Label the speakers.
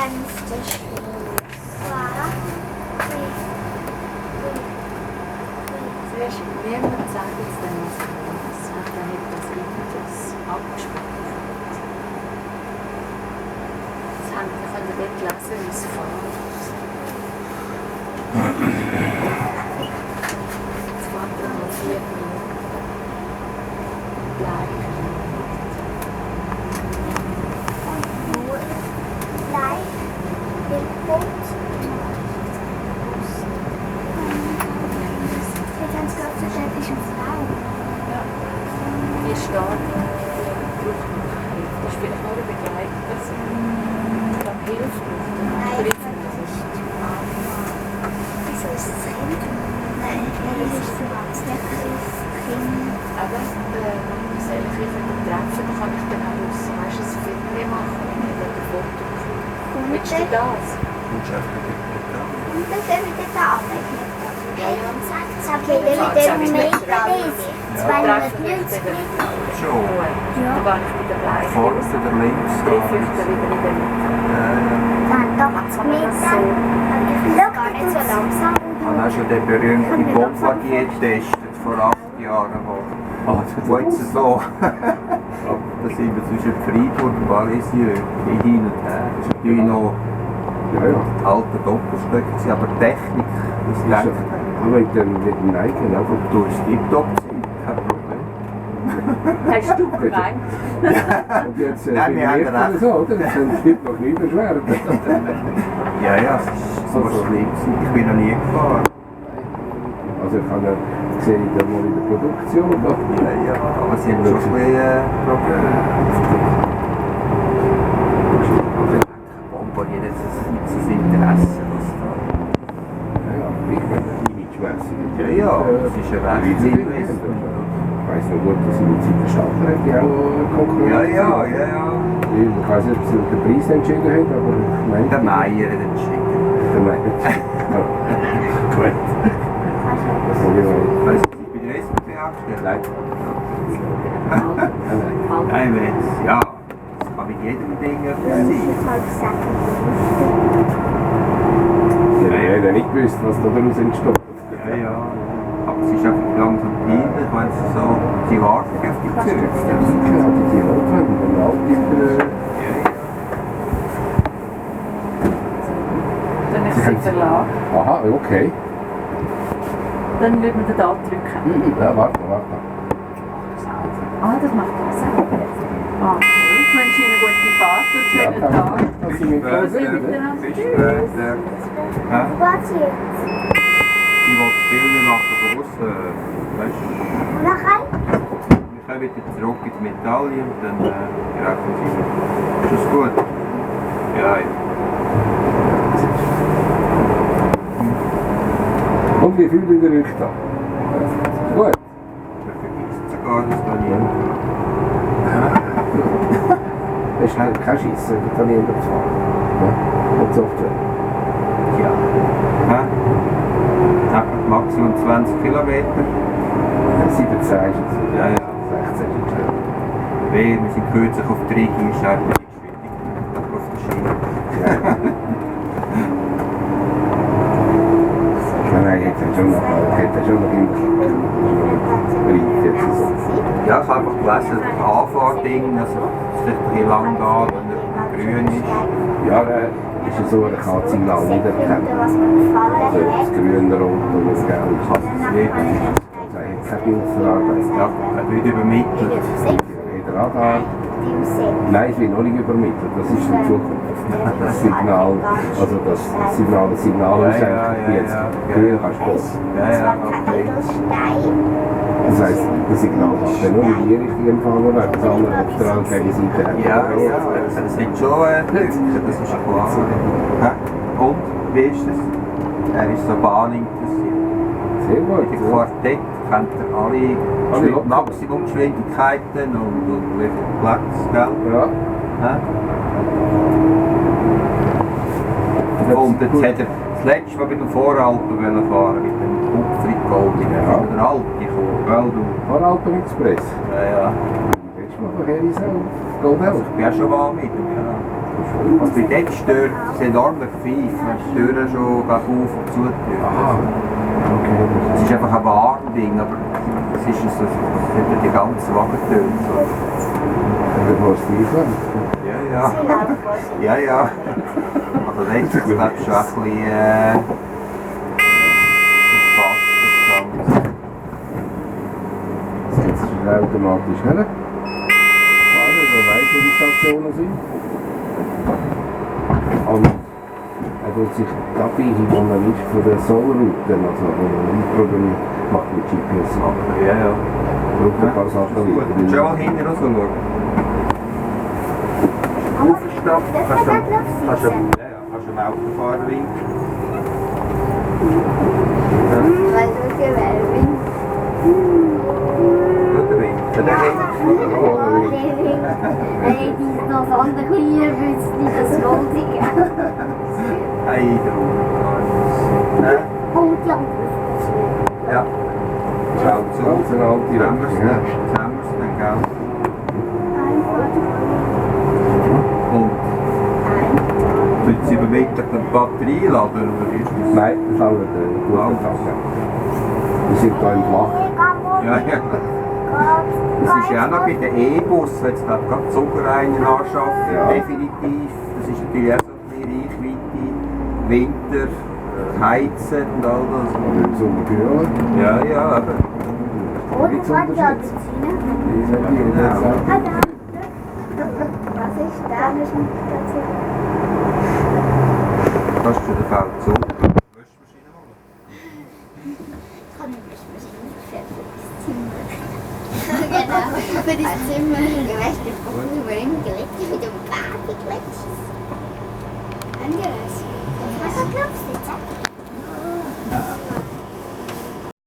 Speaker 1: Fensterschluss.
Speaker 2: Zuerst niemand sagt jetzt dann, was er muss. Dann hat das irgendwas abgesprochen. Das haben wir können dort lesen, wie es fährt. Jetzt fährt er noch 4 Minuten. Gleich. Die stark braucht man Hilfe. Das ist vielleicht nur eine Begleitung, dass man Hilfe braucht.
Speaker 1: Wieso ist es Kind? Nein, das ist so was.
Speaker 2: Aber soll ich jemanden treffen, dann kann ich dann auch raus, weißt du, ein Film machen, wenn ich ein Foto mache. Willst du das?
Speaker 1: Und dann gehen wir dort arbeiten.
Speaker 2: Ja, ja.
Speaker 1: Sag ich dir mit dem Meterlese. 290
Speaker 3: Schon.
Speaker 2: Ja. Dann gehe ich bei der Bleiche
Speaker 3: Vorne
Speaker 2: raus.
Speaker 3: oder links.
Speaker 2: Treffe ich dann wieder in der Mitte.
Speaker 1: Dann 80 Meter. Schau, gar nicht so langsam.
Speaker 3: Ich habe auch schon den berühmten Bombardier getestet, vor 8 Jahren. Wo jetzt so. Da sind wir zwischen Freiburg und Valisieux hin und her. Das ist natürlich noch alte Doppelstöcke, aber die Technik, das denkt
Speaker 4: Aber mit dem Neigen, einfach
Speaker 3: du hast tiptop gewesen, kein Problem.
Speaker 2: Hast du gemeint?
Speaker 4: und jetzt
Speaker 3: Nein, wir haben recht.
Speaker 4: so, oder? Das gibt noch nie Beschwerden.
Speaker 3: Ja, es ist so schlimm. Ich bin noch nie gefahren.
Speaker 4: Also ich habe gesehen, da mal in der Produktion.
Speaker 3: Ja, aber sie haben schon ein bisschen Probleme. Bombardier, das ist das Interesse, was da.
Speaker 4: Ja, ich bin imagemässig.
Speaker 3: Ja, es ist ein Rechtsinvestment.
Speaker 4: Ich weiss noch gut, dass ich mit Zeit Stadler hätte ich auch Konkurrenz.
Speaker 3: Ja.
Speaker 4: Ich weiss nicht, ob sie den Preis entschieden haben, aber ich meine...
Speaker 3: Der Meier hat entschieden.
Speaker 4: Der Meier. Gut.
Speaker 3: Weißt du, ich bin der SVP angestellt?
Speaker 4: Nein.
Speaker 3: Nein, ja. Das kann mit jedem Ding etwas sein.
Speaker 4: Ich hätte nicht gewusst, was da daraus entsteht.
Speaker 3: Ja. Aber es ist einfach langsam peinlich, wenn sie so die warten auf die Züge.
Speaker 4: Ja, die Rotwein, der Wald
Speaker 2: Dann ist sie Verlag.
Speaker 4: Aha, okay.
Speaker 2: Dann müssen wir da drücken.
Speaker 4: Ja, warte.
Speaker 2: Ah, das macht er selber. Ah, ich wünsche Ihnen eine gute Fahrt und einen schönen Tag.
Speaker 4: Dass Sie mich
Speaker 2: Tschüss.
Speaker 3: Bis später.
Speaker 1: Was jetzt?
Speaker 3: Ich will das Film machen draussen, weißt du.
Speaker 1: Und nachher?
Speaker 3: Wir kommen wieder zurück ins Medaille und dann greifen sie wieder. Ist das gut? Ja.
Speaker 4: Und wie fühlt ihr euch da? Gut.
Speaker 3: Da vergisst sogar das Italiener.
Speaker 4: Das ist kein Schiessen, Italiener zu fahren. Ja? Und Software.
Speaker 3: Ja. Maximum 20 Kilometer.
Speaker 4: 17 ist es.
Speaker 3: Ja.
Speaker 4: 16 ist es.
Speaker 3: Weil wir sind kürzlich auf 3 Geschäfte Geschwindigkeit auf der Schiene.
Speaker 4: Nein, ich hätte schon noch immer jetzt so.
Speaker 3: Ja, ich habe einfach gelesen, das Anfahrding, also es wird ein bisschen lang gehen, wenn er grün ist.
Speaker 4: Ja, ist ja so, er kann das Signal nicht erkennen. Also das grüne, rot und das gelbe.
Speaker 3: Ich kann es nicht.
Speaker 4: Also er hat keine Bildverarbeitung.
Speaker 3: Ja, er wird übermittelt.
Speaker 4: Der Radar. Nein, es wird noch nicht übermittelt. Das ist in Zukunft. Das Signal, also das Signal, die jetzt grün kannst du das.
Speaker 3: Ja, okay.
Speaker 4: Das heisst, das Signal macht dann nur in die Richtung empfangen oder das andere auf der anderen Seite hat.
Speaker 3: Ja, das wird schon Lücken, das ist klar. Und, wie ist es? Er ist so bahninteressiert.
Speaker 4: Sehr gut.
Speaker 3: Im Quartett kennt er alle Maximumgeschwindigkeiten und wie viel Platz, gell?
Speaker 4: Ja.
Speaker 3: Und jetzt hat er das letzte Mal mit dem Voralpen fahren, mit dem Kupfrig Golding.
Speaker 4: Ja.
Speaker 3: Von der Alpe gekommen, gell du?
Speaker 4: Voralpen Express.
Speaker 3: Ja.
Speaker 4: Letztes Mal von Herisau, Goldelf.
Speaker 3: Ich bin auch schon mal mit ihm, ja. Was mich dort stört, ist enormer Pfeif, wenn die Türen schon auf und zu tun.
Speaker 4: Ah, okay.
Speaker 3: Es ist einfach ein Warnding, aber es ist so, es hat die ganze Wagentür. So.
Speaker 4: Dann muss die sein.
Speaker 3: Ja, ja. Ja, ja. Also das ist, glaube ich, schon ein bisschen verpasst, das Ganze.
Speaker 4: Jetzt ist er automatisch her. Schade, wer weiß, wo die Stationen sind. Und er tut sich die Abweichung, die er ist von der Soul-Route, also von der Einprogrammierung, macht mit GPS.
Speaker 3: Ja, ja.
Speaker 4: Braucht ein paar Sachen
Speaker 3: Gut,
Speaker 4: wieder.
Speaker 3: willst du auch mal hinten raus schauen? Aufstopp, kannst du einen Autofahrer winken.
Speaker 1: Weil du gewählt
Speaker 3: Oder winken, der hinkt.
Speaker 1: Hey, die ist noch von der kleinen Bützli, das Goldige.
Speaker 3: Hey, der
Speaker 1: Und die andere Bützli.
Speaker 3: Ja. Schau zu.
Speaker 4: Ganz eine alte
Speaker 3: Jetzt haben wir es
Speaker 4: Rechnung, ja.
Speaker 3: dann. Jetzt haben wir es dann, gell? Und tut sie übermittelt die Batterie laden, oder ist das?
Speaker 4: Nein, das haben wir den guten Tag. Ja. Wir sind hier im Flach.
Speaker 3: Ja, ja. Das ist ja auch noch bei den E-Bus, jetzt hat gerade Zucker einen anschaffen,
Speaker 4: Ja.
Speaker 3: definitiv. Das ist natürlich auch so ein bisschen Reichweite, Winter, Heizen und all das.
Speaker 4: Oder im Sommerkühler.
Speaker 3: Ja, ja, aber
Speaker 1: Oder fährt ja die Zähne.
Speaker 4: Die sind die
Speaker 3: Genau.
Speaker 1: Was ist da?
Speaker 3: kannst du den Fall zu. Waschmaschine holen?
Speaker 1: Kann ich Waschmaschine für das Zimmer. Genau, für das Zimmer. Du weißt, wir brauchen nur ein Glättchen mit dem Barbie-Glättchen. Anders. Was glaubst du?